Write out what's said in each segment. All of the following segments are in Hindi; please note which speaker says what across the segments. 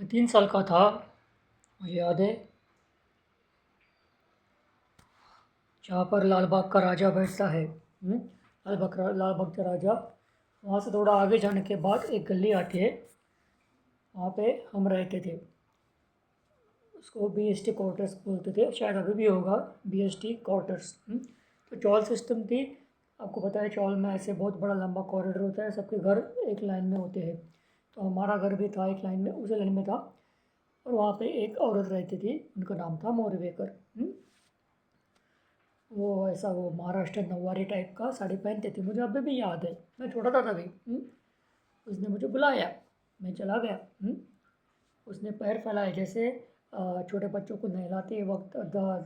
Speaker 1: मैं 3 साल का था। मुझे याद है, जहाँ पर लाल बाग का राजा बैठता है। लाल बाग का राजा, वहाँ से थोड़ा आगे जाने के बाद एक गली आती है, वहाँ पे हम रहते थे। उसको BST क्वार्टर्स बोलते थे, शायद अभी भी होगा BST क्वार्टर्स। तो चॉल सिस्टम थी। आपको पता है चॉल में ऐसे बहुत बड़ा लंबा कॉरिडोर होता है, सबके घर एक लाइन में होते हैं। तो हमारा घर भी था एक लाइन में, उसी लाइन में था। और वहाँ पे एक औरत रहती थी, उनका नाम था मौर्यवेकर। वो ऐसा वो महाराष्ट्र नौवारी टाइप का साड़ी पहनते थे, मुझे अभी भी याद है, मैं छोटा था तभी। उसने मुझे बुलाया, मैं चला गया। उसने पैर फैलाए, जैसे छोटे बच्चों को नहलाते वक्त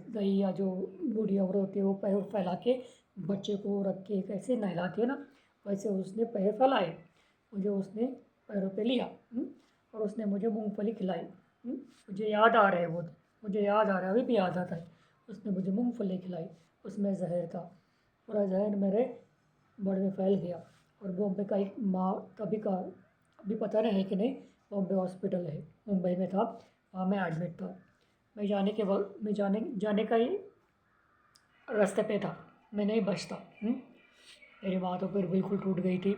Speaker 1: दही या जो बूढ़ी औरत होती है वो पैर फैला के बच्चे को रख के कैसे नहलाती है ना, वैसे उसने पैर फैलाए। मुझे उसने पैरों पे लिया। और उसने मुझे मूंगफली खिलाई। मुझे याद आ रहा है वो, मुझे याद आ रहा है, अभी भी याद आता है। उसने मुझे मूंगफली खिलाई, उसमें जहर था। पूरा जहर मेरे बॉडी में फैल गया। और बॉम्बे का एक माँ तभी का, अभी पता नहीं है कि नहीं, बॉम्बे हॉस्पिटल है, मुंबई में था, वहाँ मैं एडमिट था। मैं जाने के वक्त, मैं जाने का ही रास्ते पे था, मैं नहीं बचता। मेरी माँ तो फिर बिल्कुल टूट गई थी।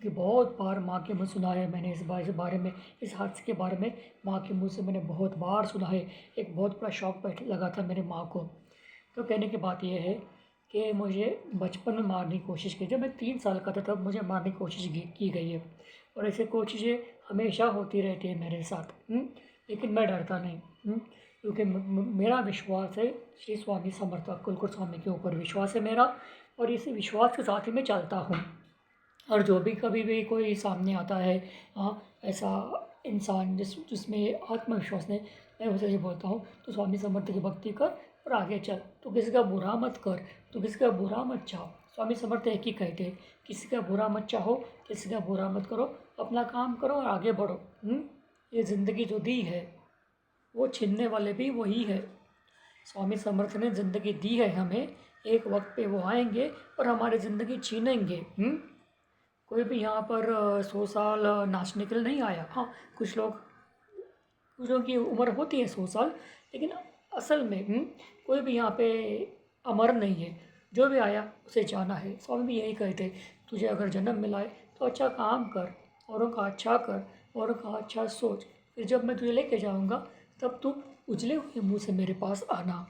Speaker 1: कि बहुत बार माँ के मुँह सुना है मैंने इस बारे में, इस हादसे के बारे में माँ के मुँह से मैंने बहुत बार सुना है। एक बहुत बड़ा शॉक बैठ लगा था मेरे माँ को। तो कहने की बात यह है कि मुझे बचपन में मारने की कोशिश की, जब मैं 3 साल का था तब मुझे मारने की कोशिश की गई है। और ऐसे कोशिशें हमेशा होती रहती है मेरे साथ। लेकिन मैं डरता नहीं। क्योंकि मेरा विश्वास है श्री स्वामी समर्थ अक्कलकोट स्वामी के ऊपर विश्वास है मेरा, और इसी विश्वास के साथ ही मैं चलता हूँ। और जो भी कभी भी कोई सामने आता है, ऐसा इंसान जिसमें आत्मविश्वास नहीं, मैं उसे ये बोलता हूँ तो स्वामी समर्थ की भक्ति कर और आगे चल। तो किसी का बुरा मत कर, तो किसी का बुरा मत चाहो। स्वामी समर्थ एक ही कहते हैं, किसी का बुरा मत चाहो, किसी का बुरा मत करो, अपना काम करो और आगे बढ़ो। ये ज़िंदगी जो दी है वो छीनने वाले भी वही है। स्वामी समर्थ ने ज़िंदगी दी है हमें, एक वक्त पे वो आएंगे और हमारी ज़िंदगी छीनेंगे। कोई भी यहाँ पर 100 साल नाचने के लिए नहीं आया। हाँ, कुछ लोगों की उम्र होती है 100 साल, लेकिन असल में कोई भी यहाँ पे अमर नहीं है। जो भी आया उसे जाना है। स्वामी भी यही कहते, तुझे अगर जन्म मिला है तो अच्छा काम कर, औरों का अच्छा कर, औरों का अच्छा सोच। फिर जब मैं तुझे लेके जाऊँगा तब तू उजले हुए मुँह से मेरे पास आना।